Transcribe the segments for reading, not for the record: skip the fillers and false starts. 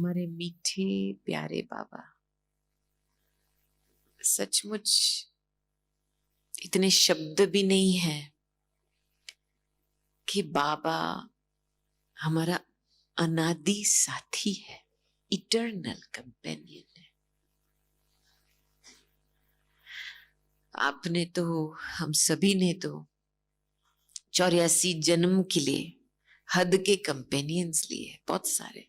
हमारे मीठे प्यारे बाबा, सचमुच इतने शब्द भी नहीं है कि बाबा हमारा अनादि साथी है, इटर्नल कंपेनियन है। आपने तो, हम सभी ने तो 84 जन्म के लिए हद के कंपेनियंस लिए बहुत सारे,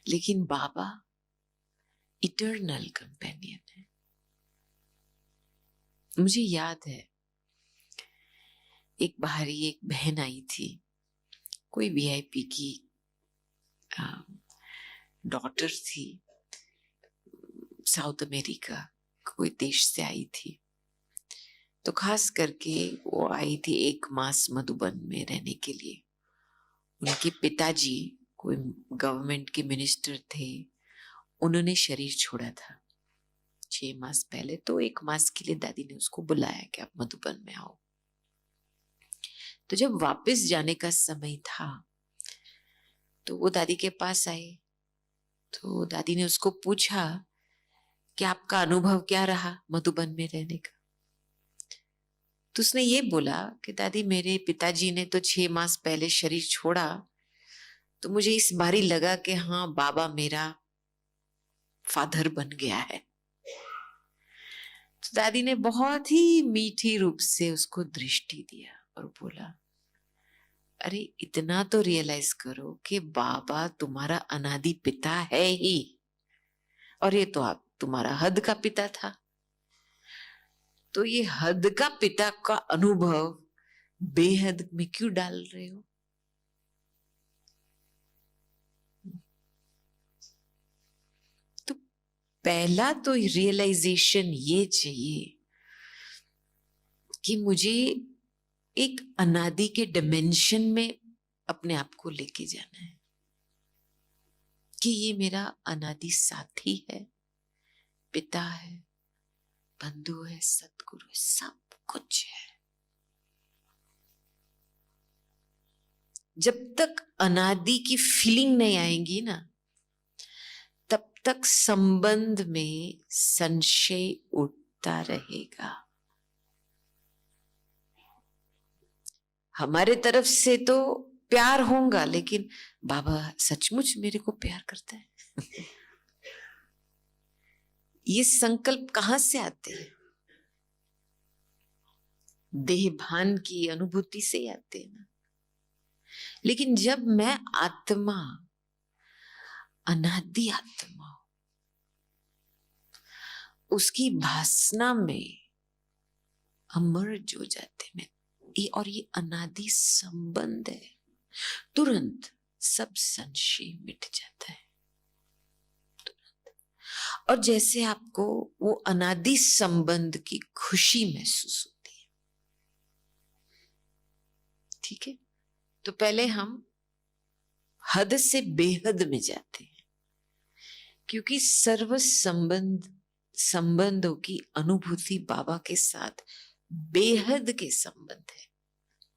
लेकिन बाबा इटर्नल कंपेनियन है। मुझे याद है एक बाहरी एक बहन आई थी, कोई वीआईपी की डॉटर थी, साउथ अमेरिका कोई देश से आई थी। तो खास करके वो आई थी 1 मास मधुबन में रहने के लिए। उनके पिताजी कोई गवर्नमेंट के मिनिस्टर थे, उन्होंने शरीर छोड़ा था 6 मास पहले। तो 1 मास के लिए दादी ने उसको बुलाया कि आप मधुबन में आओ। तो जब वापस जाने का समय था तो वो दादी के पास आए। तो दादी ने उसको पूछा कि आपका अनुभव क्या रहा मधुबन में रहने का। तो उसने ये बोला कि दादी मेरे पिताजी ने तो 6 मास पहले शरीर छोड़ा, तो मुझे इस बारी लगा कि हाँ बाबा मेरा फादर बन गया है। तो दादी ने बहुत ही मीठी रूप से उसको दृष्टि दिया और बोला, अरे इतना तो रियलाइज करो कि बाबा तुम्हारा अनादि पिता है ही, और ये तो आप तुम्हारा हद का पिता था। तो ये हद का पिता का अनुभव बेहद में क्यों डाल रहे हो? तो पहला तो रियलाइजेशन ये चाहिए कि मुझे एक अनादि के डिमेंशन में अपने आप को लेके जाना है कि ये मेरा अनादि साथी है, पिता है, बंधु है, सतगुरु है, सब कुछ है। जब तक अनादि की फीलिंग नहीं आएगी ना, तब तक संबंध में संशय उठता रहेगा। हमारे तरफ से तो प्यार होगा, लेकिन बाबा सचमुच मेरे को प्यार करता है ये संकल्प कहां से आते हैं? देह भान की अनुभूति से आते हैं ना। लेकिन जब मैं आत्मा, अनादि आत्मा, उसकी भासना में अमर्ज हो जाते हैं, और ये अनादि संबंध है, तुरंत सब संशय मिट जाता है तुरंत। और जैसे आपको वो अनादि संबंध की खुशी महसूस होती है, ठीक है। तो पहले हम हद से बेहद में जाते हैं, क्योंकि सर्व संबंधों की अनुभूति बाबा के साथ बेहद के संबंध है,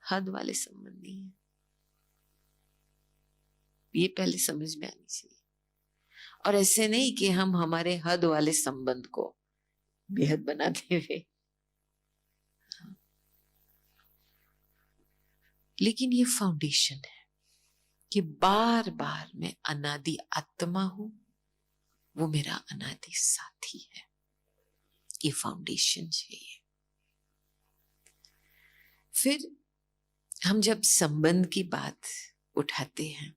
हद वाले संबंध नहीं है। ये पहले समझ में आनी चाहिए। और ऐसे नहीं कि हम हमारे हद वाले संबंध को बेहद बना देवे, लेकिन ये फाउंडेशन है कि बार बार मैं अनादि आत्मा हूं, वो मेरा अनादि साथी है। ये फाउंडेशन चाहिए। फिर हम जब संबंध की बात उठाते हैं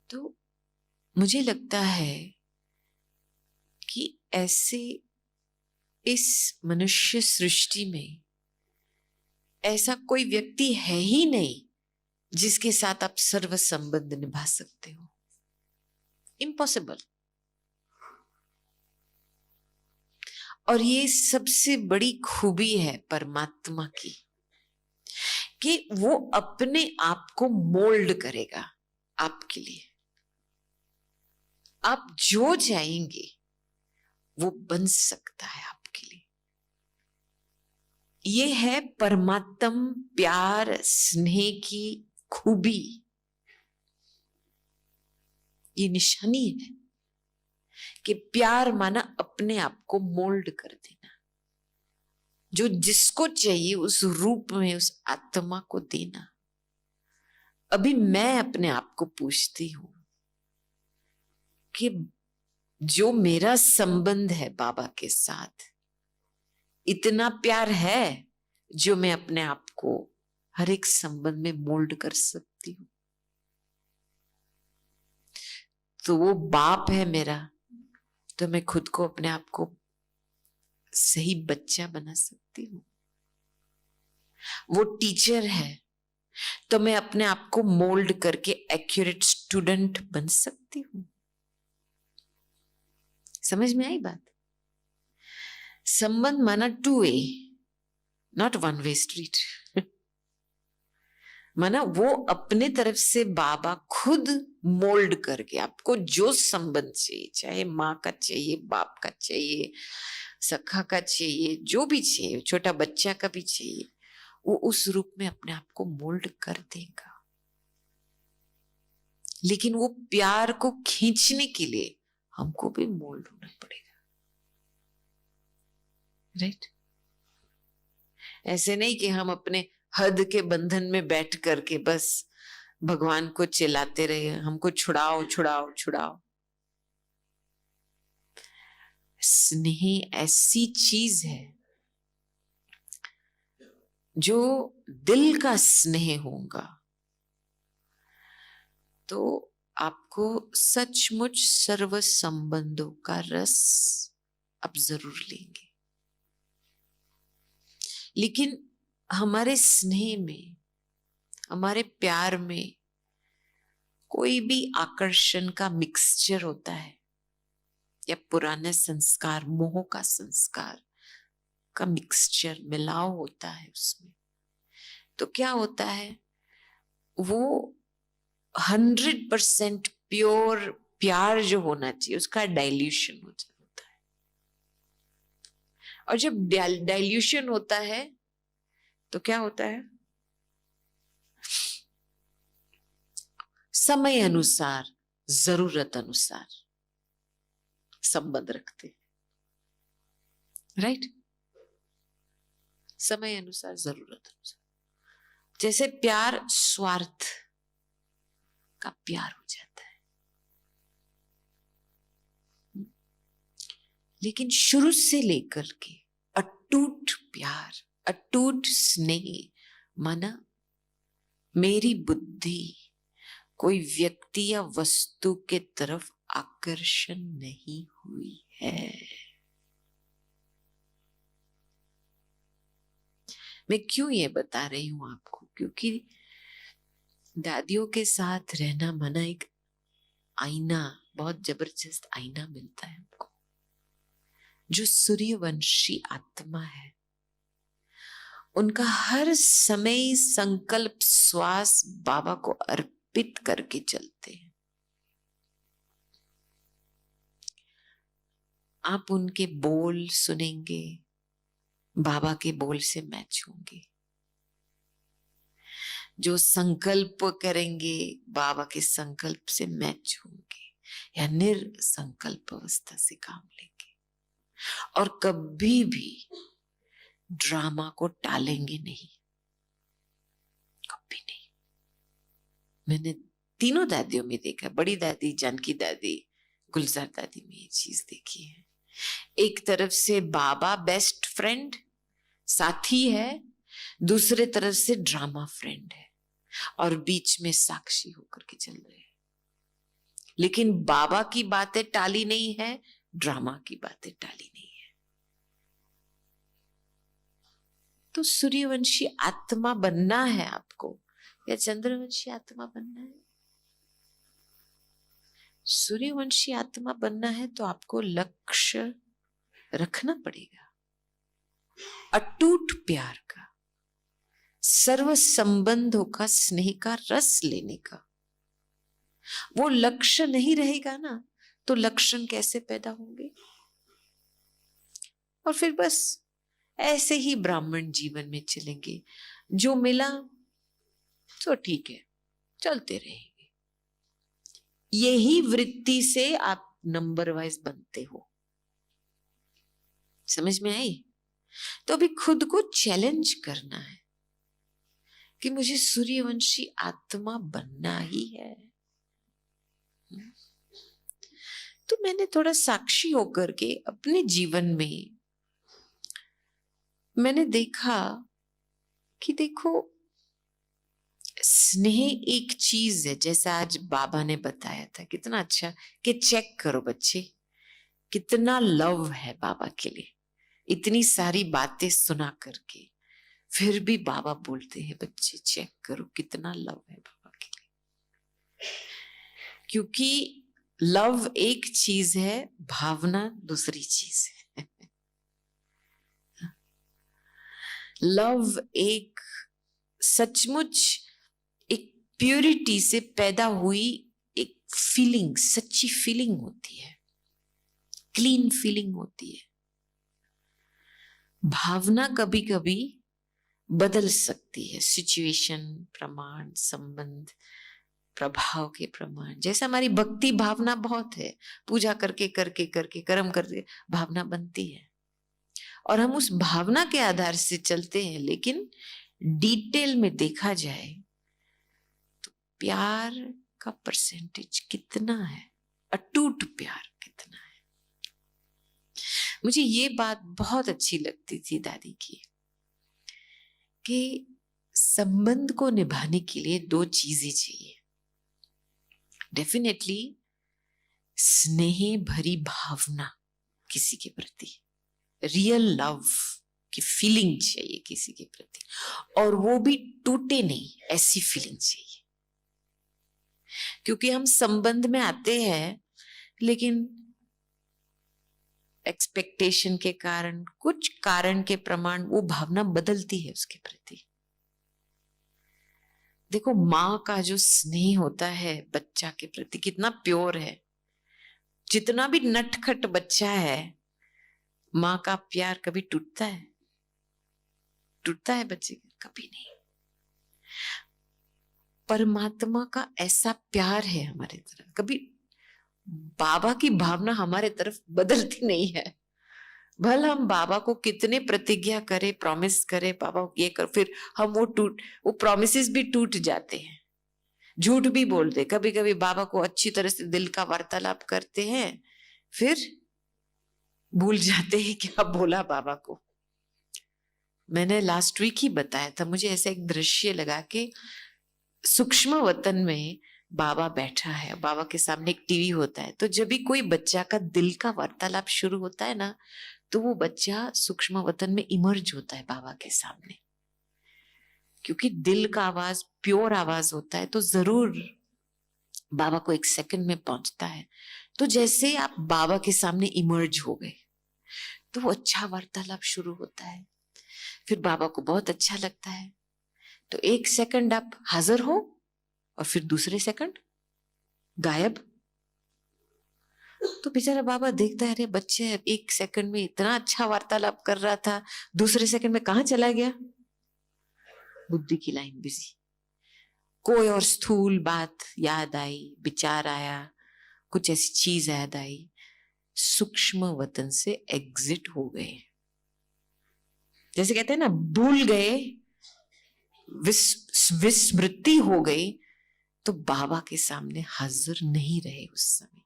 तो मुझे लगता है कि ऐसे इस मनुष्य सृष्टि में ऐसा कोई व्यक्ति है ही नहीं जिसके साथ आप सर्व संबंध निभा सकते हो। इम्पॉसिबल। और ये सबसे बड़ी खूबी है परमात्मा की कि वो अपने आप को मोल्ड करेगा आपके लिए। आप जो चाहेंगे वो बन सकता है आपके लिए। ये है परमात्म प्यार स्नेह की खूबी। ये निशानी है कि प्यार माना अपने आप को मोल्ड कर देना, जो जिसको चाहिए उस रूप में उस आत्मा को देना। अभी मैं अपने आप को पूछती हूं कि जो मेरा संबंध है बाबा के साथ, इतना प्यार है जो मैं अपने आप को हर एक संबंध में मोल्ड कर सकती हूँ। तो वो बाप है मेरा, तो मैं खुद को अपने आप को सही बच्चा बना सकती हूँ। वो टीचर है तो मैं अपने आप को मोल्ड करके एक्यूरेट स्टूडेंट बन सकती हूँ। समझ में आई बात? संबंध माना 2 वे, नॉट 1 वे स्ट्रीट। माना वो अपने तरफ से बाबा खुद मोल्ड करके आपको जो संबंध चाहिए, चाहे माँ का चाहिए, बाप का चाहिए, सखा का चाहिए, जो भी चाहिए, छोटा बच्चा का भी चाहिए, वो उस रूप में अपने आप को मोल्ड कर देगा। लेकिन वो प्यार को खींचने के लिए हमको भी मोल्ड होना पड़ेगा, राइट? ऐसे नहीं कि हम अपने हद के बंधन में बैठ करके बस भगवान को चिल्लाते रहे, हमको छुड़ाओ छुड़ाओ छुड़ाओ। स्नेह ऐसी चीज है जो दिल का स्नेह होगा तो आपको सचमुच सर्व संबंधों का रस आप जरूर लेंगे। लेकिन हमारे स्नेह में, हमारे प्यार में कोई भी आकर्षण का मिक्सचर होता है या पुराने संस्कार, मोह का संस्कार का मिक्सचर, मिलाव होता है उसमें, तो क्या होता है, वो 100% प्योर प्यार जो होना चाहिए उसका डाइल्यूशन हो जाता है। और जब डाइल्यूशन होता है तो क्या होता है, समय अनुसार, जरूरत अनुसार संबंध रखते, राइट? समय अनुसार, जरूरत अनुसार। जैसे प्यार स्वार्थ का प्यार हो जाता है, लेकिन शुरू से लेकर के अटूट प्यार, अटूट स्नेह माना मेरी बुद्धि कोई व्यक्ति या वस्तु के तरफ आकर्षण नहीं हुई है। मैं क्यों ये बता रही हूं आपको, क्योंकि दादियों के साथ रहना माना एक आईना, बहुत जबरदस्त आईना मिलता है हमको। जो सूर्यवंशी आत्मा है उनका हर समय संकल्प श्वास बाबा को अर्पित करके चलते हैं। आप उनके बोल सुनेंगे, बाबा के बोल से मैच होंगे। जो संकल्प करेंगे बाबा के संकल्प से मैच होंगे या निर्संकल्प अवस्था से काम लेंगे। और कभी भी ड्रामा को टालेंगे नहीं, कभी नहीं। मैंने तीनों दादियों में देखा, बड़ी दादी, जानकी दादी, गुलजार दादी में ये चीज देखी है। एक तरफ से बाबा बेस्ट फ्रेंड, साथी है, दूसरे तरफ से ड्रामा फ्रेंड है, और बीच में साक्षी होकर के चल रहे हैं। लेकिन बाबा की बातें टाली नहीं है, ड्रामा की बातें टाली नहीं है। तो सूर्यवंशी आत्मा बनना है आपको या चंद्रवंशी आत्मा बनना है? सूर्यवंशी आत्मा बनना है तो आपको लक्ष्य रखना पड़ेगा, अटूट प्यार का, सर्व संबंधों का, स्नेह का रस लेने का। वो लक्ष्य नहीं रहेगा ना तो लक्षण कैसे पैदा होंगे? और फिर बस ऐसे ही ब्राह्मण जीवन में चलेंगे, जो मिला तो ठीक है, चलते रहेंगे। यही वृत्ति से आप नंबर वाइज बनते हो। समझ में आई? तो अभी खुद को चैलेंज करना है कि मुझे सूर्यवंशी आत्मा बनना ही है। तो मैंने थोड़ा साक्षी होकर के अपने जीवन में मैंने देखा कि देखो, स्नेह एक चीज है, जैसा आज बाबा ने बताया था कितना अच्छा, कि चेक करो बच्चे कितना लव है बाबा के लिए। इतनी सारी बातें सुना करके फिर भी बाबा बोलते हैं बच्चे चेक करो कितना लव है बाबा के लिए। क्योंकि लव एक चीज है, भावना दूसरी चीज है। लव एक सचमुच एक प्योरिटी से पैदा हुई एक फीलिंग, सच्ची फीलिंग होती है, क्लीन फीलिंग होती है। भावना कभी कभी बदल सकती है, सिचुएशन, प्रमाण, संबंध, प्रभाव के प्रमाण। जैसे हमारी भक्ति भावना बहुत है, पूजा करके करके करके कर्म करके भावना बनती है और हम उस भावना के आधार से चलते हैं। लेकिन डिटेल में देखा जाए तो प्यार का परसेंटेज कितना है, अटूट प्यार कितना है। मुझे ये बात बहुत अच्छी लगती थी दादी की, कि संबंध को निभाने के लिए दो चीजें चाहिए। डेफिनेटली स्नेह भरी भावना किसी के प्रति, रियल लव की फीलिंग चाहिए किसी के प्रति, और वो भी टूटे नहीं ऐसी फीलिंग चाहिए। क्योंकि हम संबंध में आते हैं लेकिन एक्सपेक्टेशन के कारण, कुछ कारण के प्रमाण वो भावना बदलती है उसके प्रति। देखो माँ का जो स्नेह होता है बच्चा के प्रति कितना प्योर है। जितना भी नटखट बच्चा है, माँ का प्यार कभी टूटता है? टूटता है बच्चे का? कभी नहीं। परमात्मा का ऐसा प्यार है हमारे तरफ, कभी बाबा की भावना हमारे तरफ बदलती नहीं है। भल हम बाबा को कितने प्रतिज्ञा करे, प्रॉमिस करे, बाबा ये कर, फिर हम वो प्रॉमिसेस भी टूट जाते हैं, झूठ भी बोलते। कभी कभी बाबा को अच्छी तरह से दिल का वार्तालाप करते हैं, फिर भूल जाते हैं क्या बोला बाबा को। मैंने लास्ट वीक ही बताया था, मुझे ऐसा एक दृश्य लगा कि सूक्ष्म वतन में बाबा बैठा है, बाबा के सामने एक टीवी होता है। तो जब भी कोई बच्चा का दिल का वार्तालाप शुरू होता है ना, तो वो बच्चा सूक्ष्म वतन में इमर्ज होता है बाबा के सामने। क्योंकि दिल का आवाज प्योर आवाज होता है, तो जरूर बाबा को एक सेकंड में पहुंचता है। तो जैसे आप बाबा के सामने इमर्ज हो गए, तो वो अच्छा वार्तालाप शुरू होता है। फिर बाबा को बहुत अच्छा लगता है, तो एक सेकंड आप हाजिर हो और फिर दूसरे सेकंड गायब। तो बेचारा बाबा देखता है, अरे बच्चे एक सेकंड में इतना अच्छा वार्तालाप कर रहा था, दूसरे सेकंड में कहां चला गया? बुद्धि की लाइन बिजी, कोई और स्थूल बात याद आई, विचार आया, कुछ ऐसी चीज याद आई, सूक्ष्म वतन से एग्जिट हो गए। जैसे कहते हैं ना, भूल गए, विस्मृति हो गई, तो बाबा के सामने हाजिर नहीं रहे उस समय।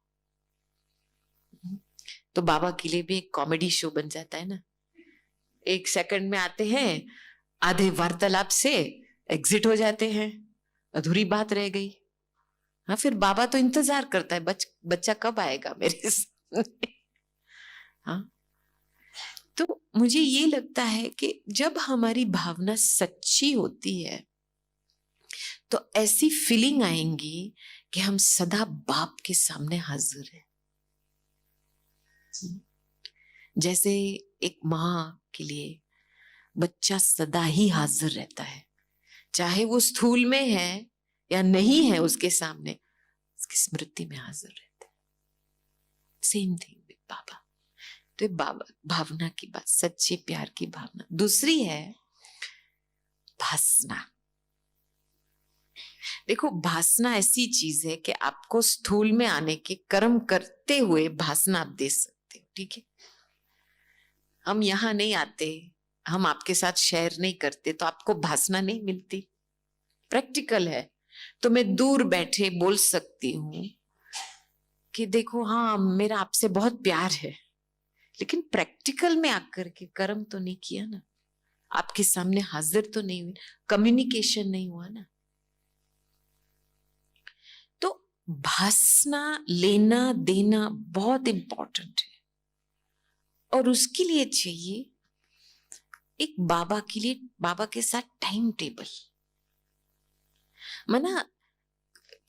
तो बाबा के लिए भी एक कॉमेडी शो बन जाता है ना, एक सेकंड में आते हैं, आधे वार्तालाप से एग्जिट हो जाते हैं, अधूरी बात रह गई। हाँ, फिर बाबा तो इंतजार करता है, बच्चा कब आएगा मेरे सामने। हाँ, तो मुझे ये लगता है कि जब हमारी भावना सच्ची होती है तो ऐसी फीलिंग आएंगी कि हम सदा बाप के सामने हाजिर हैं। जैसे एक माँ के लिए बच्चा सदा ही हाजिर रहता है, चाहे वो स्थूल में है या नहीं है उसके सामने, उसकी स्मृति में हाजिर रहता है। सेम थिंग विद बाबा। तो बाबा भावना की बात, सच्चे प्यार की भावना। दूसरी है भासना। देखो, भासना ऐसी चीज है कि आपको स्थूल में आने के कर्म करते हुए भासना आप दे सकते हो, ठीक है। हम यहाँ नहीं आते, हम आपके साथ शेयर नहीं करते तो आपको भासना नहीं मिलती। प्रैक्टिकल है। तो मैं दूर बैठे बोल सकती हूँ कि देखो, हाँ मेरा आपसे बहुत प्यार है, लेकिन प्रैक्टिकल में आकर के कर्म तो नहीं किया ना, आपके सामने हाजिर तो नहीं हुई, कम्युनिकेशन नहीं हुआ ना। तो भासना लेना देना बहुत इंपॉर्टेंट है, और उसके लिए चाहिए एक बाबा के लिए, बाबा के साथ टाइम टेबल। मना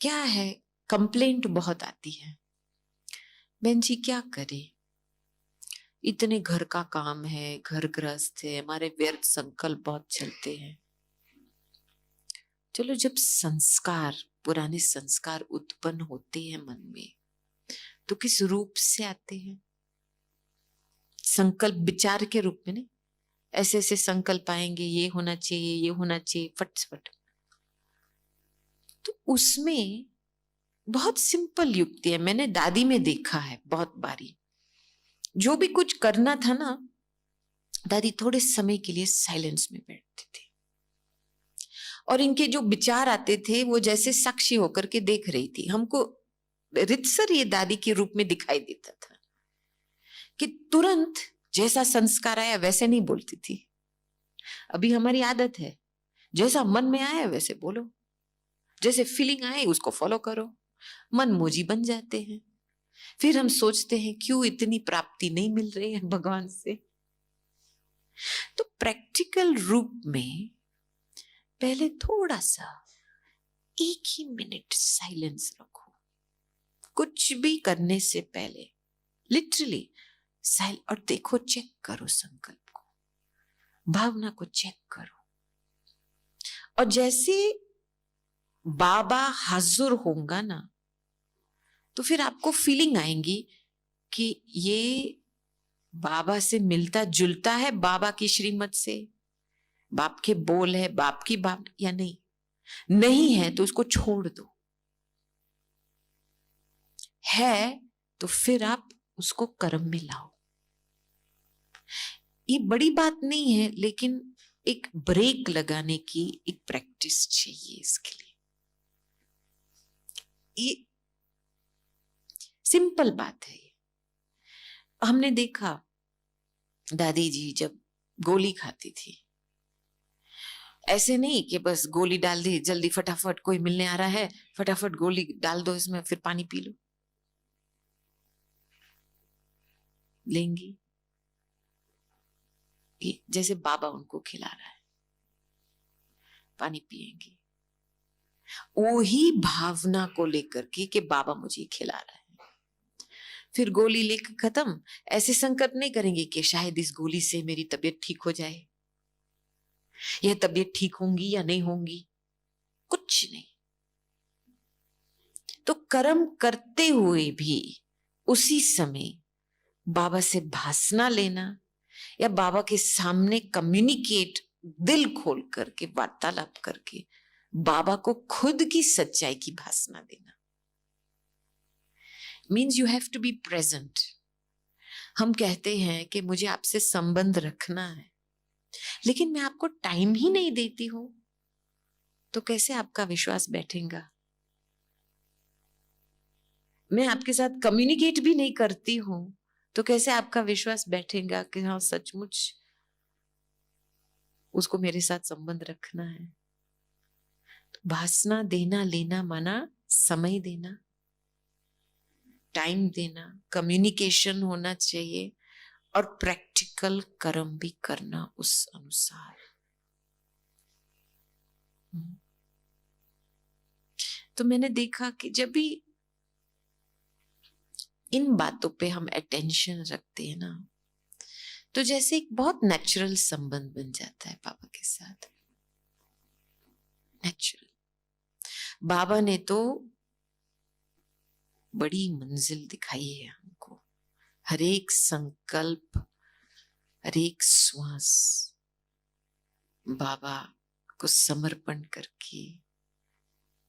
क्या है, कंप्लेंट बहुत आती है, बहन जी क्या करे, इतने घर का काम है, घर गृहस्थ है, हमारे व्यर्थ संकल्प बहुत चलते हैं। चलो, जब संस्कार, पुराने संस्कार उत्पन्न होते हैं मन में, तो किस रूप से आते हैं? संकल्प विचार के रूप में नहीं, ऐसे ऐसे संकल्प आएंगे, ये होना चाहिए, ये होना चाहिए, फट। तो उसमें बहुत सिंपल युक्ति है, मैंने दादी में देखा है बहुत बारी। जो भी कुछ करना था ना, दादी थोड़े समय के लिए साइलेंस में बैठती थी, और इनके जो विचार आते थे वो जैसे साक्षी होकर के देख रही थी। हमको रितसर ये दादी के रूप में दिखाई देता था कि तुरंत जैसा संस्कार आया वैसे नहीं बोलती थी। अभी हमारी आदत है, जैसा मन में आया वैसे बोलो, जैसे फीलिंग आए उसको फॉलो करो। मन मोजी बन जाते हैं, फिर हम सोचते हैं क्यों इतनी प्राप्ति नहीं मिल रही है भगवान से। तो प्रैक्टिकल रूप में पहले थोड़ा सा 1 ही मिनट साइलेंस रखो, कुछ भी करने से पहले लिटरली साइलेंट, और देखो, चेक करो संकल्प को, भावना को चेक करो। और जैसे बाबा हाजुर होगा ना, तो फिर आपको फीलिंग आएंगी कि ये बाबा से मिलता जुलता है, बाबा की श्रीमत से, बाप के बोल है, बाप की बात या नहीं। नहीं है तो उसको छोड़ दो, है तो फिर आप उसको कर्म में लाओ। ये बड़ी बात नहीं है, लेकिन एक ब्रेक लगाने की एक प्रैक्टिस चाहिए इसके लिए। ये सिंपल बात है। हमने देखा दादी जी जब गोली खाती थी, ऐसे नहीं कि बस गोली डाल दी जल्दी, फटाफट कोई मिलने आ रहा है, फटाफट गोली डाल दो इसमें, फिर पानी पी लो। लेंगी जैसे बाबा उनको खिला रहा है, पानी पिएंगी वही भावना को लेकर के कि बाबा मुझे खिला रहा है। फिर गोली लेकर खत्म, ऐसे संकल्प नहीं करेंगे कि शायद इस गोली से मेरी तबीयत ठीक हो जाए, यह तबीयत ठीक होंगी या नहीं होंगी, कुछ नहीं। तो कर्म करते हुए भी उसी समय बाबा से भासना लेना, या बाबा के सामने कम्युनिकेट, दिल खोल करके वार्तालाप करके बाबा को खुद की सच्चाई की भासना देना, means you have to be present. हम कहते हैं कि मुझे आपसे संबंध रखना है, लेकिन मैं आपको टाइम ही नहीं देती हूं, तो कैसे आपका विश्वास बैठेगा? मैं आपके साथ कम्युनिकेट भी नहीं करती हूं, तो कैसे आपका विश्वास बैठेगा कि हाँ सचमुच उसको मेरे साथ संबंध रखना है? तो भासना देना लेना माना समय देना, टाइम देना, कम्युनिकेशन होना चाहिए, और प्रैक्टिकल कर्म भी करना उस अनुसार। तो मैंने देखा कि जब भी इन बातों पे हम अटेंशन रखते हैं ना, तो जैसे एक बहुत नेचुरल संबंध बन जाता है बाबा के साथ। नेचुरल। बाबा ने तो बड़ी मंजिल दिखाई है हमको, हर एक संकल्प, हर एक श्वास बाबा को समर्पण करके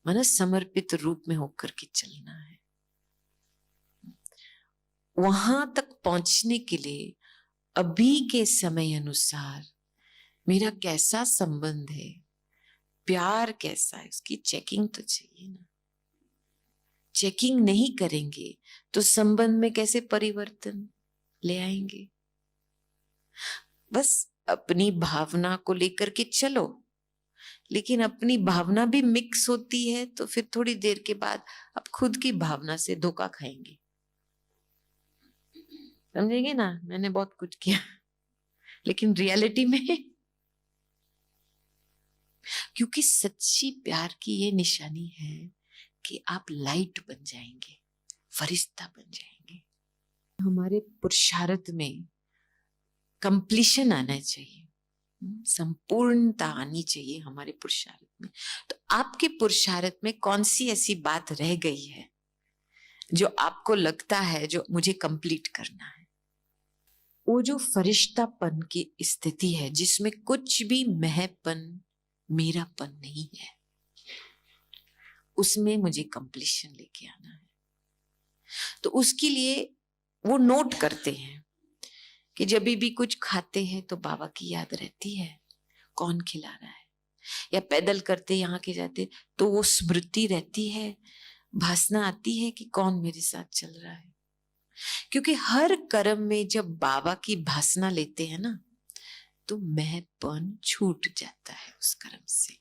माना समर्पित रूप में होकर के चलना है। वहां तक पहुंचने के लिए अभी के समय अनुसार मेरा कैसा संबंध है, प्यार कैसा है, उसकी चेकिंग तो चाहिए ना। चेकिंग नहीं करेंगे तो संबंध में कैसे परिवर्तन ले आएंगे? बस अपनी भावना को लेकर के चलो, लेकिन अपनी भावना भी मिक्स होती है तो फिर थोड़ी देर के बाद आप खुद की भावना से धोखा खाएंगे। समझेंगे ना, मैंने बहुत कुछ किया लेकिन रियलिटी में, क्योंकि सच्ची प्यार की ये निशानी है कि आप लाइट बन जाएंगे, फरिश्ता बन जाएंगे। हमारे पुरुषार्थ में कंप्लीशन आना चाहिए, संपूर्णता आनी चाहिए हमारे पुरुषार्थ में। तो आपके पुरुषार्थ में कौन सी ऐसी बात रह गई है जो आपको लगता है जो मुझे कंप्लीट करना है? वो जो फरिश्तापन की स्थिति है जिसमें कुछ भी महपन, मेरापन नहीं है, उसमें मुझे कंप्लीशन लेके आना है। तो उसके लिए वो नोट करते हैं कि जब भी कुछ खाते हैं तो बाबा की याद रहती है, कौन खिला रहा है, या पैदल करते यहाँ के जाते तो वो स्मृति रहती है, भासना आती है कि कौन मेरे साथ चल रहा है। क्योंकि हर कर्म में जब बाबा की भासना लेते हैं ना तो मैंपन छूट जाता है उस कर्म से।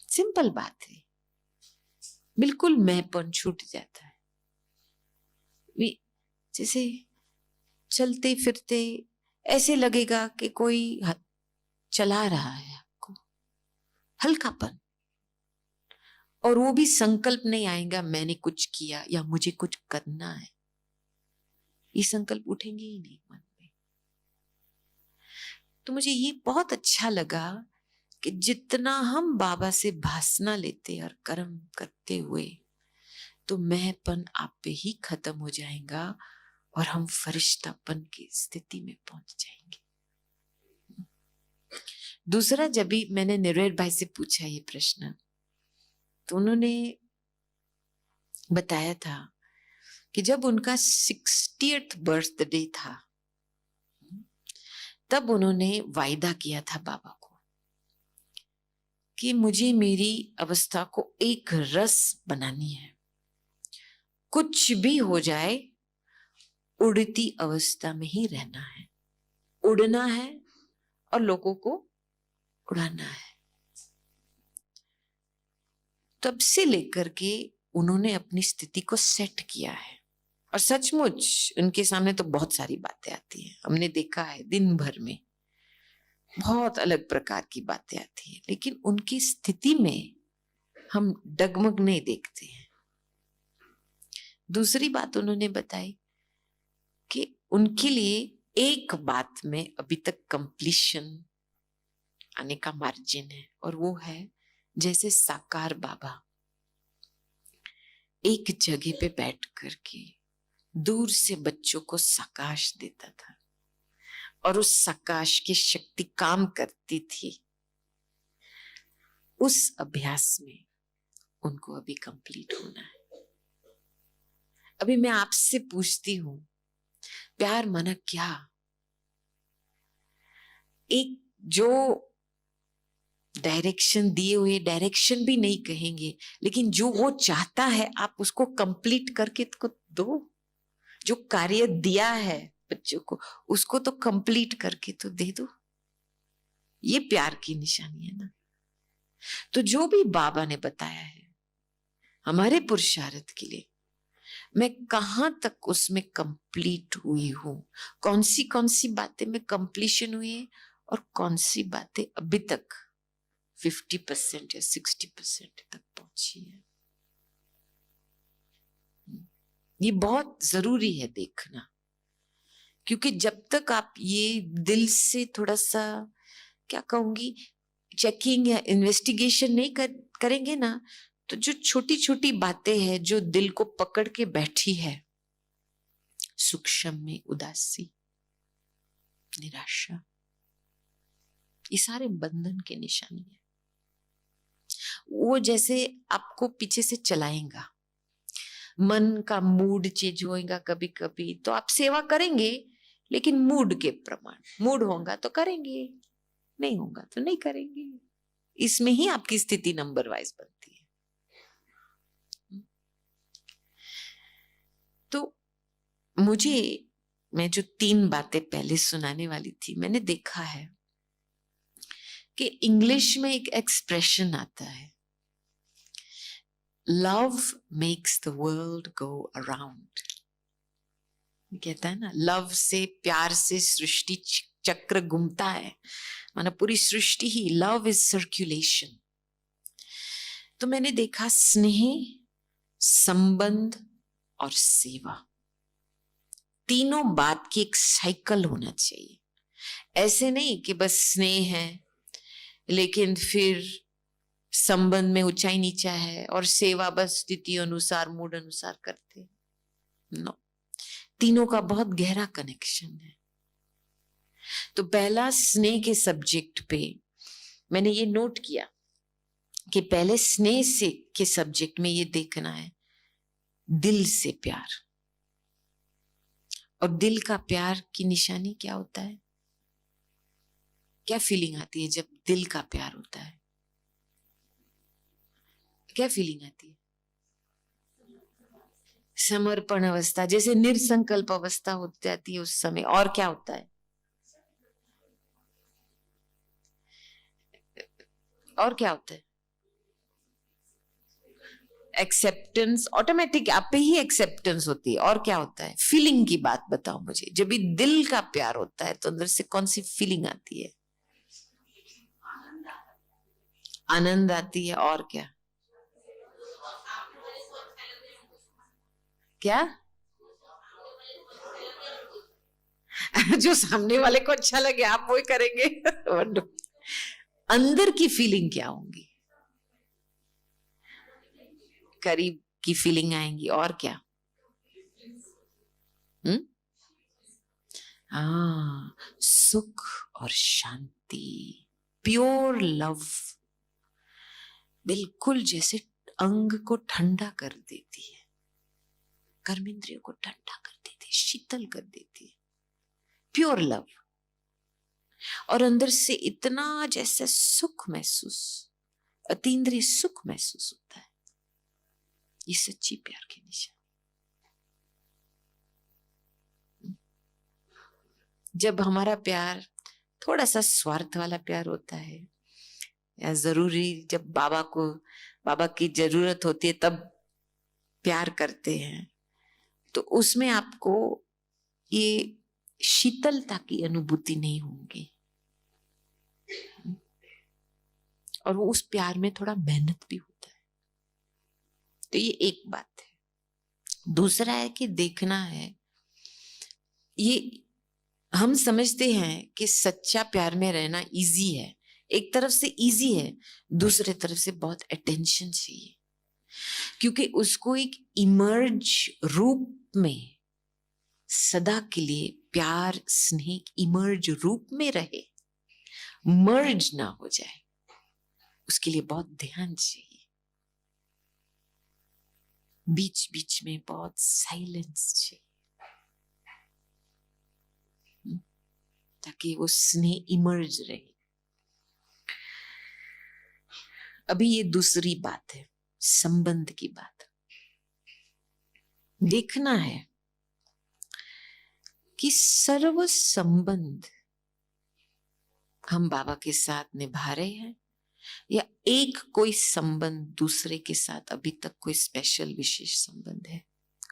सिंपल बात है, बिल्कुल मैंपन छूट जाता है। जैसे चलते फिरते ऐसे लगेगा कि कोई चला रहा है आपको, हल्कापन, और वो भी संकल्प नहीं आएगा मैंने कुछ किया या मुझे कुछ करना है, ये संकल्प उठेंगे ही नहीं मन में। तो मुझे ये बहुत अच्छा लगा कि जितना हम बाबा से भासना लेते और कर्म करते हुए तो मैंपन आप पे ही खत्म हो जाएगा और हम फरिश्तापन की स्थिति में पहुंच जाएंगे। दूसरा, जब भी मैंने निर्वेद भाई से पूछा ये प्रश्न तो उन्होंने बताया था कि जब उनका 60th बर्थडे था तब उन्होंने वायदा किया था बाबा को कि मुझे मेरी अवस्था को एक रस बनानी है, कुछ भी हो जाए उड़ती अवस्था में ही रहना है, उड़ना है और लोगों को उड़ाना है। तब से लेकर के उन्होंने अपनी स्थिति को सेट किया है और सचमुच उनके सामने तो बहुत सारी बातें आती हैं, हमने देखा है दिन भर में बहुत अलग प्रकार की बातें आती हैं, लेकिन उनकी स्थिति में हम डगमग नहीं देखते हैं। दूसरी बात उन्होंने बताई कि उनके लिए एक बात में अभी तक कंप्लीशन आने का मार्जिन है, और वो है जैसे साकार बाबा एक जगह पे बैठ करके दूर से बच्चों को सकाश देता था और उस सकाश की शक्ति काम करती थी, उस अभ्यास में उनको अभी कंप्लीट होना है। अभी मैं आपसे पूछती हूं, प्यार माना क्या? एक जो डायरेक्शन दिए हुए, डायरेक्शन भी नहीं कहेंगे, लेकिन जो वो चाहता है आप उसको कंप्लीट करके तो दो। जो कार्य दिया है बच्चों को उसको तो कंप्लीट करके तो दे दो। ये प्यार की निशानी है ना। तो जो भी बाबा ने बताया है हमारे पुरुषार्थ के लिए, मैं कहां तक उसमें कंप्लीट हुई हूं, कौन सी बातें में कंप्लीशन हुई है और कौन सी बातें अभी तक 50% या 60% तक पहुंची है, ये बहुत जरूरी है देखना। क्योंकि जब तक आप ये दिल से थोड़ा सा, क्या कहूंगी, चेकिंग या इन्वेस्टिगेशन नहीं करेंगे ना, तो जो छोटी छोटी बातें हैं जो दिल को पकड़ के बैठी है, सूक्ष्म में उदासी, निराशा, ये सारे बंधन के निशानी है। वो जैसे आपको पीछे से चलाएगा। मन का मूड चेंज होएगा कभी कभी, तो आप सेवा करेंगे लेकिन मूड के प्रमाण। मूड होगा तो करेंगे, नहीं होगा तो नहीं करेंगे। इसमें ही आपकी स्थिति नंबर वाइज बनती है। तो मैं जो 3 बातें पहले सुनाने वाली थी, मैंने देखा है कि इंग्लिश में एक एक्सप्रेशन आता है, love makes the world go around. कहता है ना, लव से, प्यार से सृष्टि चक्र घूमता है, माना पूरी सृष्टि ही, लव इज सर्कुलेशन। तो मैंने देखा स्नेह, संबंध और सेवा, तीनों बात की एक साइकिल होना चाहिए। ऐसे नहीं कि बस स्नेह है लेकिन फिर संबंध में ऊंचाई नीचा है और सेवा बस स्थिति अनुसार, मूड अनुसार करते। नो, तीनों का बहुत गहरा कनेक्शन है। तो पहला स्नेह के सब्जेक्ट पे मैंने ये नोट किया कि पहले स्नेह से के सब्जेक्ट में ये देखना है दिल से प्यार। और दिल का प्यार की निशानी क्या होता है? क्या फीलिंग आती है जब दिल का प्यार होता है? क्या फीलिंग आती है? समर्पण अवस्था, जैसे निरसंकल्प अवस्था हो जाती है उस समय। और क्या होता है? और क्या होता है? एक्सेप्टेंस, ऑटोमेटिक आप पे ही एक्सेप्टेंस होती है। और क्या होता है? फीलिंग की बात बताओ मुझे। जब भी दिल का प्यार होता है तो अंदर से कौन सी फीलिंग आती है? आनंद आती है। और क्या? क्या? जो सामने वाले को अच्छा लगे आप वही करेंगे। अंदर की फीलिंग क्या होंगी? करीब की फीलिंग आएंगी। और क्या? सुख और शांति, प्योर लव, बिल्कुल जैसे अंग को ठंडा कर देती है, कर्मेंद्रियों को ठंडा कर देती है, शीतल कर देती है, प्योर लव। और अंदर से इतना जैसे सुख महसूस, अतीन्द्रिय सुख महसूस होता है। ये सच्ची प्यार की निशानी। जब हमारा प्यार थोड़ा सा स्वार्थ वाला प्यार होता है, या जरूरी जब बाबा की जरूरत होती है तब प्यार करते हैं, तो उसमें आपको ये शीतलता की अनुभूति नहीं होगी। और वो उस प्यार में थोड़ा मेहनत भी होता है। तो ये एक बात है। दूसरा है कि देखना है, ये हम समझते हैं कि सच्चा प्यार में रहना इजी है। एक तरफ से इजी है, दूसरे तरफ से बहुत अटेंशन चाहिए, क्योंकि उसको एक इमर्ज रूप में सदा के लिए प्यार स्नेह इमर्ज रूप में रहे, मर्ज ना हो जाए, उसके लिए बहुत ध्यान चाहिए। बीच बीच में बहुत साइलेंस चाहिए ताकि वो स्नेह इमर्ज रहे। अभी ये दूसरी बात है, संबंध की बात। देखना है कि सर्व संबंध हम बाबा के साथ निभा रहे हैं, या एक कोई संबंध दूसरे के साथ अभी तक कोई स्पेशल विशेष संबंध है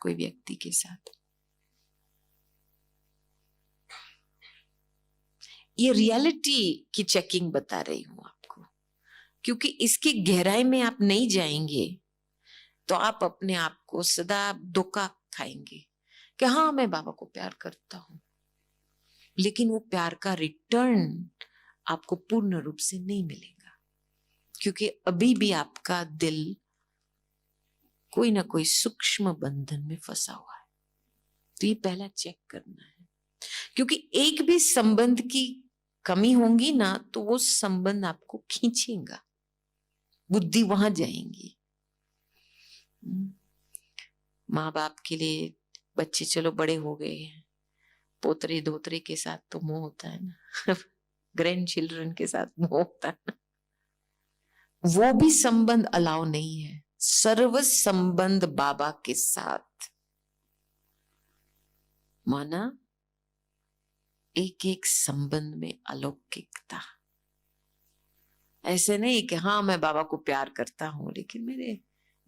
कोई व्यक्ति के साथ। ये रियलिटी की चेकिंग बता रही हूं आपको, क्योंकि इसकी गहराई में आप नहीं जाएंगे तो आप अपने आप को सदा धोखा खाएंगे कि हाँ मैं बाबा को प्यार करता हूं, लेकिन वो प्यार का रिटर्न आपको पूर्ण रूप से नहीं मिलेगा, क्योंकि अभी भी आपका दिल कोई ना कोई सूक्ष्म बंधन में फंसा हुआ है। तो ये पहला चेक करना है, क्योंकि एक भी संबंध की कमी होगी ना तो वो संबंध आपको खींचेगा। बुद्धि वहां जाएंगी। माँ बाप के लिए बच्चे चलो बड़े हो गए हैं, पोतरे धोतरे के साथ तो मोह होता है ना, ग्रैंड चिल्ड्रन के साथ मोह होता है ना, वो भी संबंध अलाउ नहीं है। सर्व संबंध बाबा के साथ, माना एक एक संबंध में अलौकिकता। ऐसे नहीं कि हाँ मैं बाबा को प्यार करता हूं लेकिन मेरे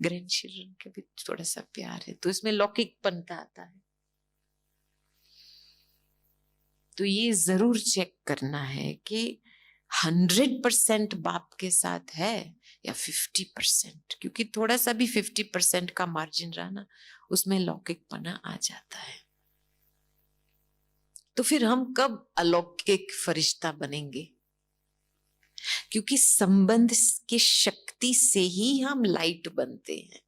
ग्रैंड चिल्ड्रन के भी थोड़ा सा प्यार है, तो इसमें लौकिकपनता आता है। तो ये जरूर चेक करना है कि 100% बाप के साथ है या 50%, क्योंकि थोड़ा सा भी 50% का मार्जिन रहा ना, उसमें लौकिकपना आ जाता है। तो फिर हम कब अलौकिक फरिश्ता बनेंगे? क्योंकि संबंध की शक्ति से ही हम लाइट बनते हैं,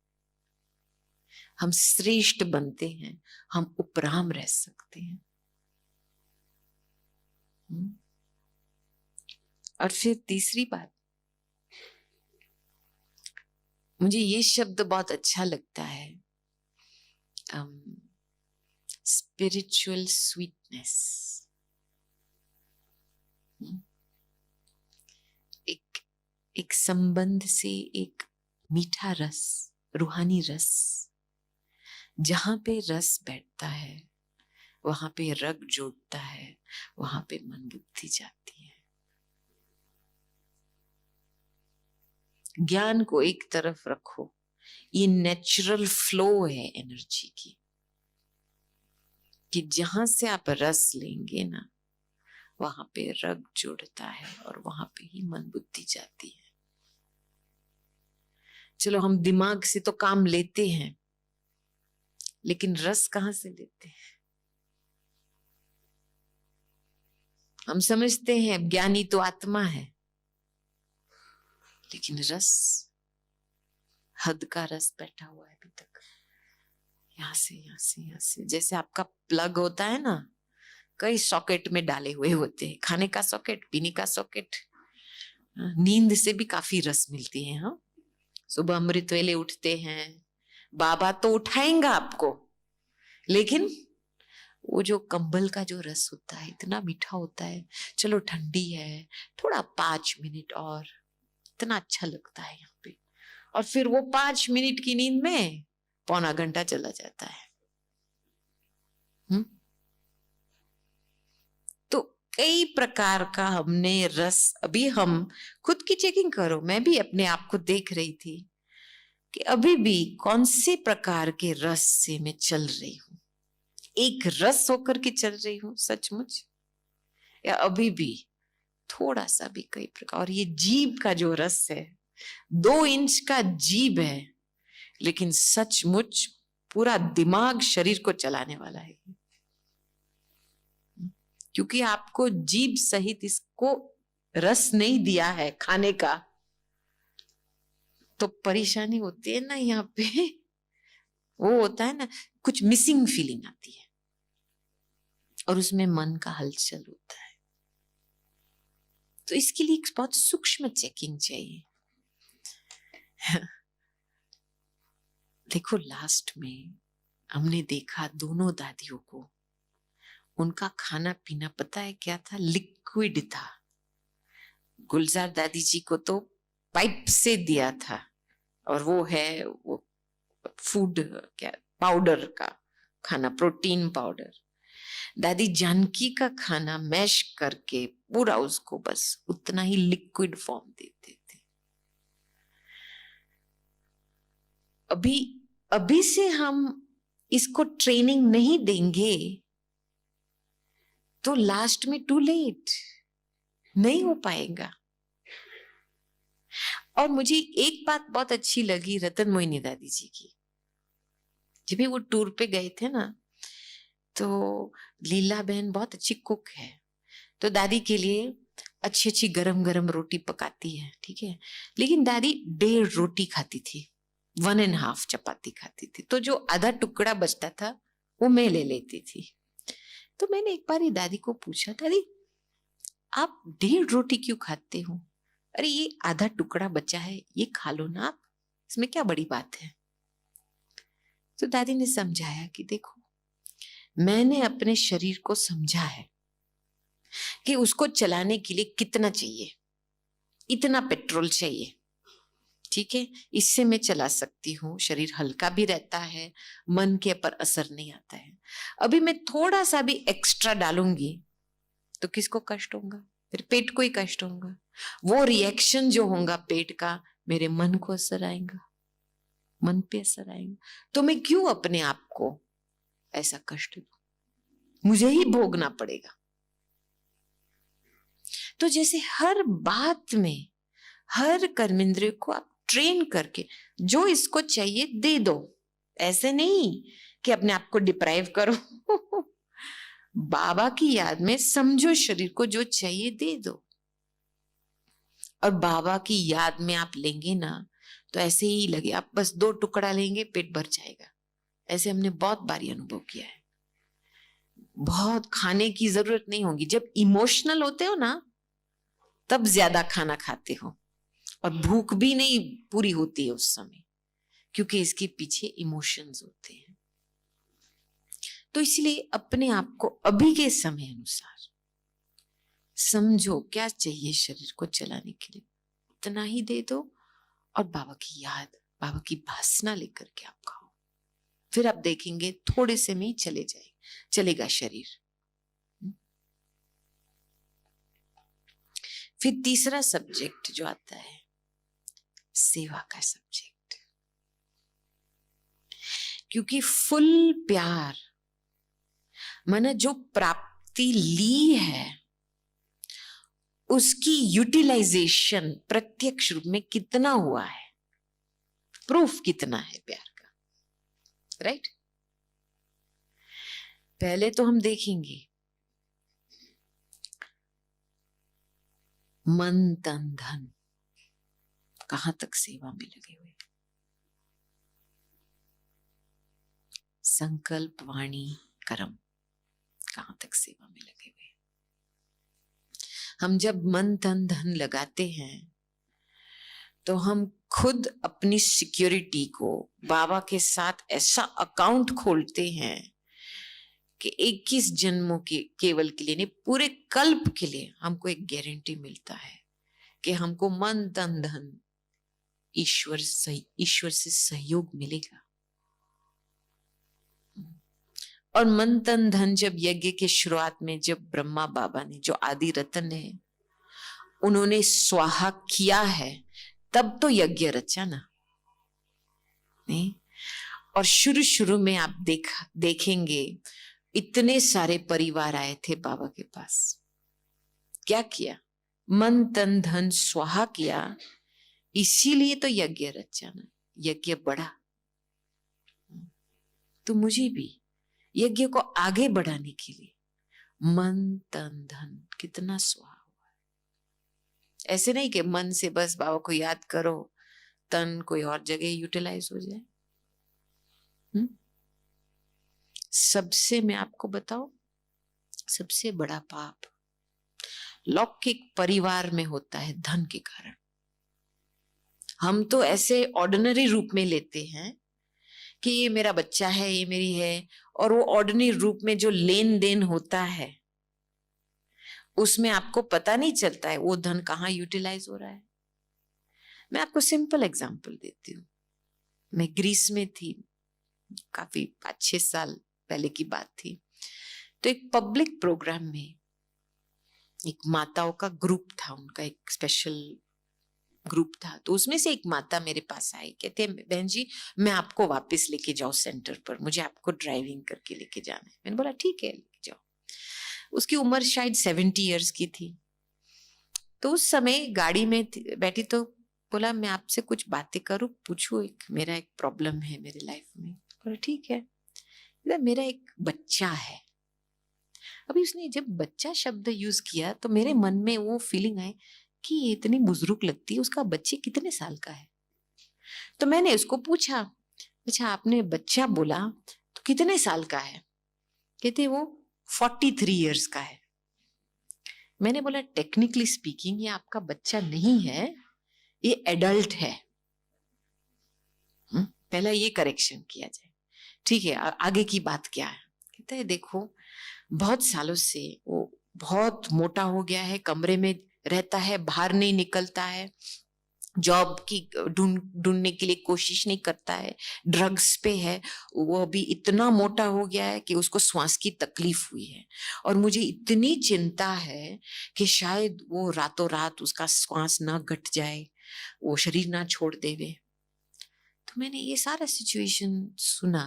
हम श्रेष्ठ बनते हैं, हम उपराम रह सकते हैं। और फिर तीसरी बात, मुझे ये शब्द बहुत अच्छा लगता है, स्पिरिचुअल स्वीटनेस। एक संबंध से एक मीठा रस, रूहानी रस, जहां पे रस बैठता है वहां पे रग जोड़ता है, वहां पे मन बुद्धि जाती है। ज्ञान को एक तरफ रखो, ये नेचुरल फ्लो है एनर्जी की, कि जहां से आप रस लेंगे ना वहां पे रग जुड़ता है और वहां पे ही मन बुद्धि जाती है। चलो हम दिमाग से तो काम लेते हैं, लेकिन रस कहां से लेते हैं? हम समझते हैं ज्ञानी तो आत्मा है, लेकिन रस, हद का रस बैठा हुआ है अभी तक, यहां से यहां से यहां से। जैसे आपका प्लग होता है ना, कई सॉकेट में डाले हुए होते हैं, खाने का सॉकेट, पीने का सॉकेट, नींद से भी काफी रस मिलती है। हाँ, सुबह अमृत वेले उठते हैं, बाबा तो उठाएंगा आपको, लेकिन वो जो कंबल का जो रस होता है इतना मीठा होता है, चलो ठंडी है, थोड़ा 5 मिनट और, इतना अच्छा लगता है यहाँ पे। और फिर वो 5 मिनट की नींद में पौना घंटा चला जाता है। तो कई प्रकार का हमने रस, अभी हम खुद की चेकिंग करो, मैं भी अपने आप को देख रही थी कि अभी भी कौन से प्रकार के रस से मैं चल रही हूं, एक रस होकर के चल रही हूं सचमुच, या अभी भी थोड़ा सा भी कई प्रकार। और ये जीभ का जो रस है, 2 इंच का जीभ है, लेकिन सचमुच पूरा दिमाग शरीर को चलाने वाला है, क्योंकि आपको जीभ सहित इसको रस नहीं दिया है खाने का, तो परेशानी होती है ना यहाँ पे, वो होता है ना, कुछ मिसिंग फीलिंग आती है और उसमें मन का हलचल होता है। तो इसके लिए एक बहुत सूक्ष्म चेकिंग चाहिए। देखो लास्ट में हमने देखा दोनों दादियों को, उनका खाना पीना पता है क्या था? लिक्विड था। गुलजार दादी जी को तो पाइप से दिया था, और वो है वो फूड क्या, पाउडर का खाना, प्रोटीन पाउडर। दादी जानकी का खाना मैश करके पूरा उसको बस उतना ही लिक्विड फॉर्म देते थे। अभी से हम इसको ट्रेनिंग नहीं देंगे तो लास्ट में टू लेट, नहीं हो पाएगा। और मुझे एक बात बहुत अच्छी लगी रतन मोहिनी दादी जी की, जब भी वो टूर पे गए थे ना, तो लीला बहन बहुत अच्छी कुक है, तो दादी के लिए अच्छी अच्छी गरम गरम रोटी पकाती है, ठीक है, लेकिन दादी 1.5 रोटी खाती थी, 1.5 चपाती खाती थी, तो जो आधा टुकड़ा बचता था वो मैं ले लेती थी। तो मैंने एक बार दादी को पूछा, दादी आप 1.5 रोटी क्यों खाते हो? अरे ये आधा टुकड़ा बचा है, ये खा लो ना आप, इसमें क्या बड़ी बात है। तो दादी ने समझाया कि देखो, मैंने अपने शरीर को समझा है कि उसको चलाने के लिए कितना चाहिए, इतना पेट्रोल चाहिए, ठीक है, इससे मैं चला सकती हूँ, शरीर हल्का भी रहता है, मन के पर असर नहीं आता है। अभी मैं थोड़ा सा भी एक्स्ट्रा डालूंगी तो किसको कष्ट होगा? फिर पेट को ही कष्ट होगा। वो रिएक्शन जो होगा पेट का, मेरे मन को असर आएगा, मन पे असर आएगा। तो मैं क्यों अपने आप को ऐसा कष्ट दूं? मुझे ही भोगना पड़ेगा। तो जैसे हर बात में, हर कर्मेंद्रिय को आप ट्रेन करके जो इसको चाहिए दे दो। ऐसे नहीं कि अपने आप को डिप्राइव करो बाबा की याद में समझो, शरीर को जो चाहिए दे दो। और बाबा की याद में आप लेंगे ना तो ऐसे ही लगे, आप बस 2 टुकड़ा लेंगे पेट भर जाएगा। ऐसे हमने बहुत बारी अनुभव किया है। बहुत खाने की जरूरत नहीं होगी। जब इमोशनल होते हो ना तब ज्यादा खाना खाते हो, और भूख भी नहीं पूरी होती है उस समय, क्योंकि इसके पीछे इमोशंस होते हैं। तो इसलिए अपने आप को अभी के समय अनुसार समझो क्या चाहिए शरीर को चलाने के लिए, उतना ही दे दो। और बाबा की याद, बाबा की भासना लेकर के आप खाओ। फिर आप देखेंगे थोड़े से में ही चलेगा शरीर। फिर तीसरा सब्जेक्ट जो आता है, सेवा का सब्जेक्ट। क्योंकि फुल प्यार माना जो प्राप्ति ली है उसकी यूटिलाइजेशन प्रत्यक्ष रूप में कितना हुआ है, प्रूफ कितना है प्यार का, राइट? पहले तो हम देखेंगे मन तन धन कहां तक सेवा में लगे हुए, संकल्प वाणी कर्म कहां तक सेवा में लगे हुए। हम जब मन तन धन लगाते हैं तो हम खुद अपनी सिक्योरिटी को बाबा के साथ ऐसा अकाउंट खोलते हैं कि 21 जन्मों के केवल के लिए नहीं, पूरे कल्प के लिए हमको एक गारंटी मिलता है कि हमको मन तन धन ईश्वर से सहयोग मिलेगा। और मन तन धन जब यज्ञ के शुरुआत में, जब ब्रह्मा बाबा ने, जो आदि रतन है, उन्होंने स्वाहा किया है, तब तो यज्ञ रचा ना, नहीं? और शुरू में आप देखेंगे इतने सारे परिवार आए थे बाबा के पास। क्या किया? मन तन धन स्वाहा किया, इसीलिए तो यज्ञ रचा ना, यज्ञ बढ़ा। तो मुझे भी यज्ञ को आगे बढ़ाने के लिए मन तन धन कितना स्वाहा हुआ है। ऐसे नहीं कि मन से बस बाबा को याद करो, तन कोई और जगह यूटिलाइज हो जाए। सबसे, मैं आपको बताऊं, सबसे बड़ा पाप लौकिक परिवार में होता है धन के कारण। हम तो ऐसे ऑर्डिनरी रूप में लेते हैं कि ये मेरा बच्चा है, ये मेरी है, और वो ऑर्डिनरी रूप में जो लेन देन होता है उसमें आपको पता नहीं चलता है वो धन कहाँ यूटिलाइज हो रहा है। मैं आपको सिंपल एग्जांपल देती हूँ। मैं ग्रीस में थी, काफी 5-6 साल पहले की बात थी। तो एक पब्लिक प्रोग्राम में एक माताओं का ग्रुप था, उनका एक स्पेशल ग्रुप था। तो उसमें से एक माता मेरे पास आई, कहते हैं बहन जी मैं आपको वापस लेके जाऊं सेंटर पर, मुझे आपको ड्राइविंग करके लेके जाना है। मैंने बोला ठीक है लेके जाओ। उसकी उम्र शायद 70 इयर्स की थी। तो उस समय गाड़ी में बैठी तो बोला मैं आपसे कुछ बातें करूं, पूछूं, मेरा एक प्रॉब्लम है मेरे लाइफ में। बोला ठीक है। मेरा एक बच्चा है। अभी उसने जब बच्चा शब्द यूज किया तो मेरे मन में वो फीलिंग आई कि ये इतनी बुजुर्ग लगती है, उसका बच्चे कितने साल का है। तो मैंने उसको पूछा, अच्छा आपने बच्चा बोला तो कितने साल का है? कहते वो 43 इयर्स का है। मैंने बोला टेक्निकली स्पीकिंग ये आपका बच्चा नहीं है, ये एडल्ट है। पहला ये करेक्शन किया जाए। ठीक है, आगे की बात क्या है? कहता है देखो बहुत सालों से वो बहुत मोटा हो गया है, कमरे में रहता है, बाहर नहीं निकलता है, जॉब की ढूंढने के लिए कोशिश नहीं करता है, ड्रग्स पे है, वो अभी इतना मोटा हो गया है कि उसको श्वास की तकलीफ हुई है और मुझे इतनी चिंता है कि शायद वो रातों रात उसका श्वास ना घट जाए, वो शरीर ना छोड़ देवे। तो मैंने ये सारा सिचुएशन सुना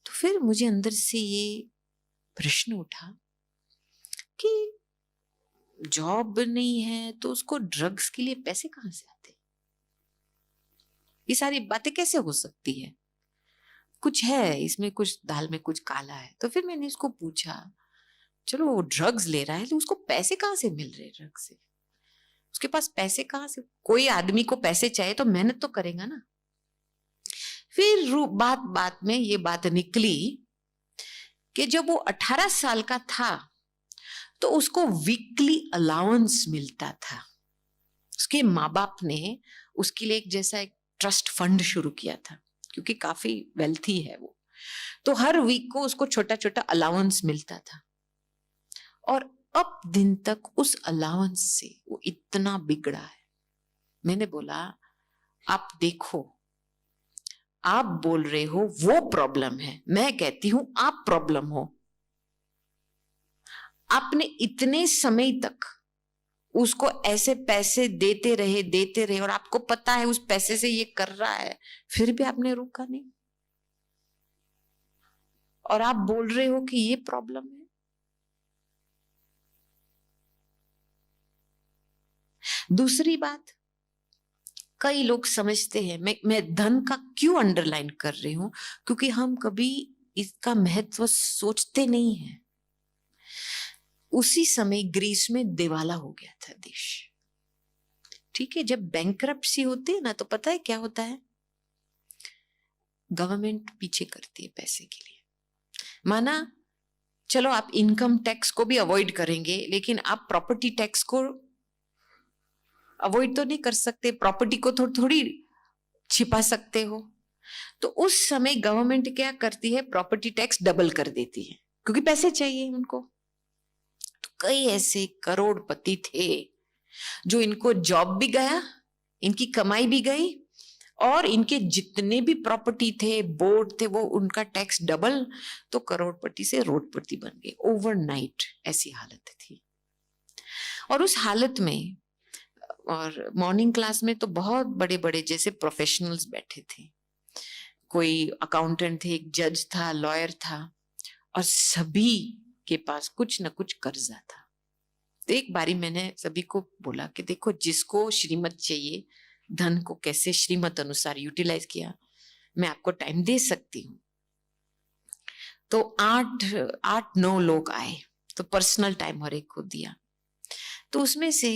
तो फिर मुझे अंदर से ये प्रश्न उठा कि जॉब नहीं है तो उसको ड्रग्स के लिए पैसे कहां से आते? ये सारी बातें कैसे हो सकती है? कुछ है इसमें, कुछ दाल में कुछ काला है। तो फिर मैंने इसको पूछा, चलो वो ड्रग्स ले रहा है तो उसको पैसे कहां से मिल रहे? ड्रग्स से उसके पास पैसे कहां से? कोई आदमी को पैसे चाहिए तो मेहनत तो करेगा ना। फिर बात बात में ये बात निकली कि जब वो 18 साल का था तो उसको वीकली अलाउंस मिलता था। उसके माँ बाप ने उसके लिए एक जैसा एक ट्रस्ट फंड शुरू किया था, क्योंकि काफी वेल्थी है वो। तो हर वीक को उसको छोटा छोटा अलाउंस मिलता था और अब दिन तक उस अलाउंस से वो इतना बिगड़ा है। मैंने बोला आप देखो, आप बोल रहे हो वो प्रॉब्लम है, मैं कहती हूं आप प्रॉब्लम हो। आपने इतने समय तक उसको ऐसे पैसे देते रहे और आपको पता है उस पैसे से ये कर रहा है, फिर भी आपने रोका नहीं और आप बोल रहे हो कि ये प्रॉब्लम है। दूसरी बात, कई लोग समझते हैं, मैं धन का क्यों अंडरलाइन कर रही हूं, क्योंकि हम कभी इसका महत्व सोचते नहीं है। उसी समय ग्रीस में दिवाला हो गया था देश। ठीक है, जब बैंकरप्सी होती है ना तो पता है क्या होता है? गवर्नमेंट पीछे करती है पैसे के लिए। माना चलो आप इनकम टैक्स को भी अवॉइड करेंगे, लेकिन आप प्रॉपर्टी टैक्स को अवॉइड तो नहीं कर सकते, प्रॉपर्टी को थोड़ी छिपा सकते हो। तो उस समय गवर्नमेंट क्या करती है? प्रॉपर्टी टैक्स डबल कर देती है, क्योंकि पैसे चाहिए उनको। तो कई ऐसे करोड़पति थे जो इनको जॉब भी गया, इनकी कमाई भी गई और इनके जितने भी प्रॉपर्टी थे, बोर्ड थे, वो उनका टैक्स डबल, तो करोड़पति से रोडपति बन गए ओवरनाइट। ऐसी हालत थी। और उस हालत में और मॉर्निंग क्लास में तो बहुत बड़े बड़े जैसे प्रोफेशनल्स बैठे थे, कोई अकाउंटेंट थे, एक जज था, लॉयर था, और सभी के पास कुछ न कुछ कर्जा था। तो एक बारी मैंने सभी को बोला कि देखो, जिसको श्रीमत चाहिए, धन को कैसे श्रीमत अनुसार यूटिलाइज किया, मैं आपको टाइम दे सकती हूँ। तो 8-9 लोग आए, तो पर्सनल टाइम हर एक को दिया। तो उसमें से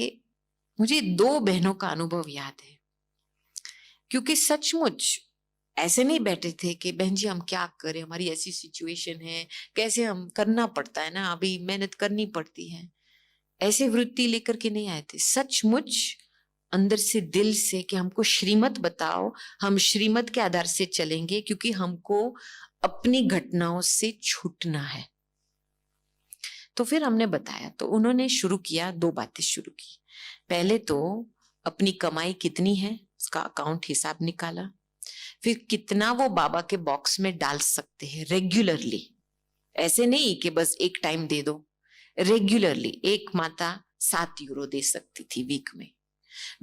मुझे 2 बहनों का अनुभव याद है, क्योंकि सचमुच ऐसे नहीं बैठे थे कि बहन जी हम क्या करें, हमारी ऐसी सिचुएशन है, कैसे, हम करना पड़ता है ना, अभी मेहनत करनी पड़ती है। ऐसे वृत्ति लेकर के नहीं आए थे, सचमुच अंदर से, दिल से, कि हमको श्रीमत बताओ, हम श्रीमत के आधार से चलेंगे, क्योंकि हमको अपनी घटनाओं से छूटना है। तो फिर हमने बताया, तो उन्होंने शुरू किया, 2 बातें शुरू की। पहले तो अपनी कमाई कितनी है उसका अकाउंट हिसाब निकाला, फिर कितना वो बाबा के बॉक्स में डाल सकते हैं रेगुलरली, ऐसे नहीं कि बस एक टाइम दे दो, रेगुलरली। एक माता 7 यूरो दे सकती थी वीक में,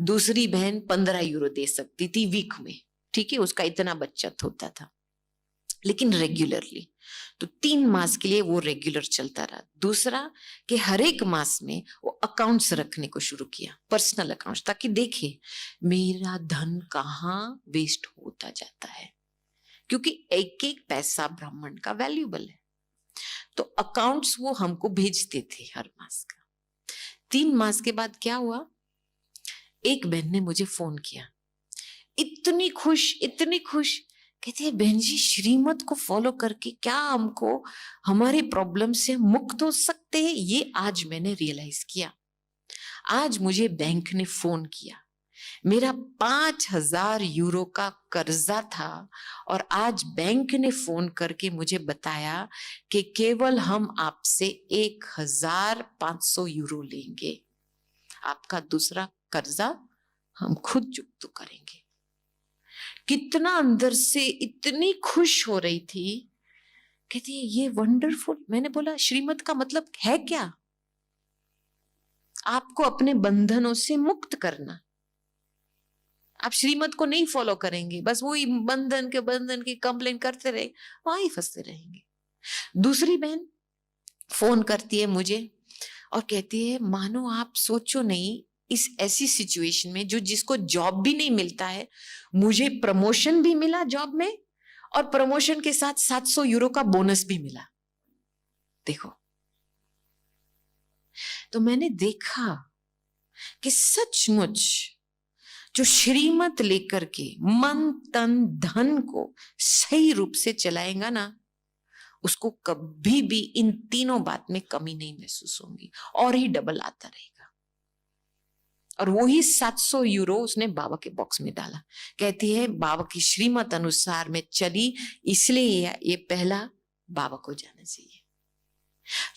दूसरी बहन 15 यूरो दे सकती थी वीक में। ठीक है, उसका इतना बचत होता था, लेकिन रेगुलरली। तो 3 मास के लिए वो रेगुलर चलता रहा। दूसरा कि हर एक मास में वो अकाउंट्स रखने को शुरू किया, पर्सनल अकाउंट्स, ताकि देखे मेरा धन कहाँ वेस्ट होता जाता है, क्योंकि एक एक पैसा ब्राह्मण का वैल्यूबल है। तो अकाउंट्स वो हमको भेजते थे हर मास का। 3 मास के बाद क्या हुआ, एक बहन ने मुझे फोन किया, इतनी खुश, इतनी खुश, कहती है बहन जी, श्रीमत को फॉलो करके क्या हमको हमारे प्रॉब्लम से मुक्त हो सकते हैं, ये आज मैंने रियलाइज किया। आज मुझे बैंक ने फोन किया, मेरा 5,000 यूरो का कर्जा था और आज बैंक ने फोन करके मुझे बताया कि केवल हम आपसे 1,500 यूरो लेंगे, आपका दूसरा कर्जा हम खुद चुकता करेंगे। कितना अंदर से इतनी खुश हो रही थी, कहती है ये वंडरफुल। मैंने बोला श्रीमत का मतलब है क्या? आपको अपने बंधनों से मुक्त करना। आप श्रीमत को नहीं फॉलो करेंगे, बस वही बंधन के कंप्लेन करते रहे, वहां ही फंसते रहेंगे। दूसरी बहन फोन करती है मुझे और कहती है मानो आप सोचो नहीं, इस ऐसी सिचुएशन में जो जिसको जॉब भी नहीं मिलता है, मुझे प्रमोशन भी मिला जॉब में और प्रमोशन के साथ 700 यूरो का बोनस भी मिला। देखो, तो मैंने देखा कि सचमुच जो श्रीमत लेकर के मन तन धन को सही रूप से चलाएगा ना, उसको कभी भी इन तीनों बात में कमी नहीं महसूस होगी और ही डबल आता रहेगा। और वो ही 700 यूरो उसने बाबा के बॉक्स में डाला। कहती है बाबा की श्रीमत अनुसार मैं चली, इसलिए ये पहला बाबा को जाना चाहिए।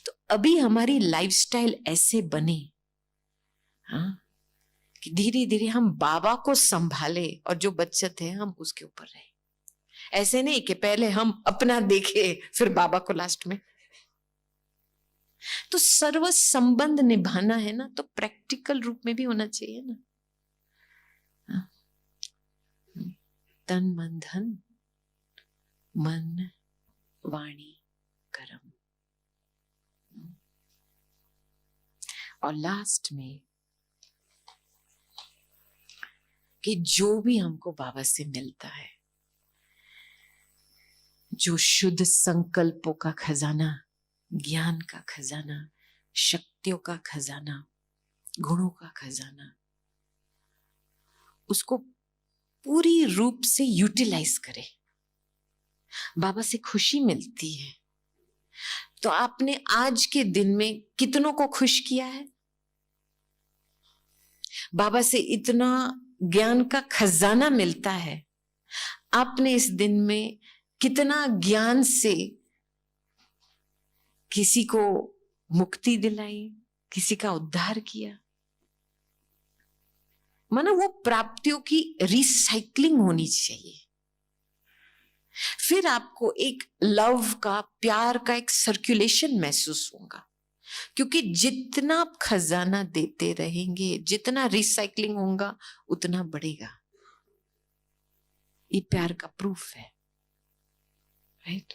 तो अभी हमारी लाइफस्टाइल ऐसे बने, हाँ, कि धीरे धीरे हम बाबा को संभाले और जो बचत है हम उसके ऊपर रहे। ऐसे नहीं कि पहले हम अपना देखे फिर बाबा को लास्ट में। तो सर्व संबंध निभाना है ना, तो प्रैक्टिकल रूप में भी होना चाहिए ना। हाँ? तन मन धन, मन वाणी कर्म, और लास्ट में कि जो भी हमको बाबा से मिलता है, जो शुद्ध संकल्पों का खजाना, ज्ञान का खजाना, शक्तियों का खजाना, गुणों का खजाना, उसको पूरी रूप से यूटिलाइज करे। बाबा से खुशी मिलती है, तो आपने आज के दिन में कितनों को खुश किया है? बाबा से इतना ज्ञान का खजाना मिलता है, आपने इस दिन में कितना ज्ञान से किसी को मुक्ति दिलाई, किसी का उद्धार किया। मानो वो प्राप्तियों की रिसाइकलिंग होनी चाहिए। फिर आपको एक लव का, प्यार का एक सर्कुलेशन महसूस होगा, क्योंकि जितना आप खजाना देते रहेंगे, जितना रिसाइकलिंग होगा उतना बढ़ेगा। ये प्यार का प्रूफ है, राइट?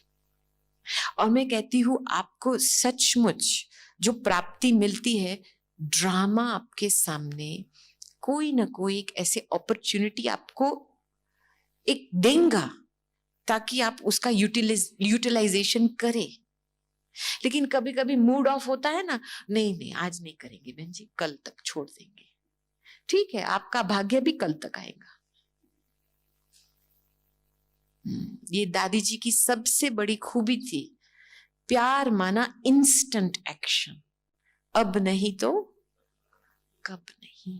और मैं कहती हूं आपको सचमुच जो प्राप्ति मिलती है, ड्रामा आपके सामने कोई ना कोई एक ऐसे अपॉर्चुनिटी आपको एक देंगा ताकि आप उसका यूटिलाइजेशन करें। लेकिन कभी कभी मूड ऑफ होता है ना, नहीं नहीं आज नहीं करेंगे बहन जी, कल तक छोड़ देंगे। ठीक है, आपका भाग्य भी कल तक आएगा। ये दादी जी की सबसे बड़ी खूबी थी, प्यार माना इंस्टेंट एक्शन, अब नहीं तो कब नहीं।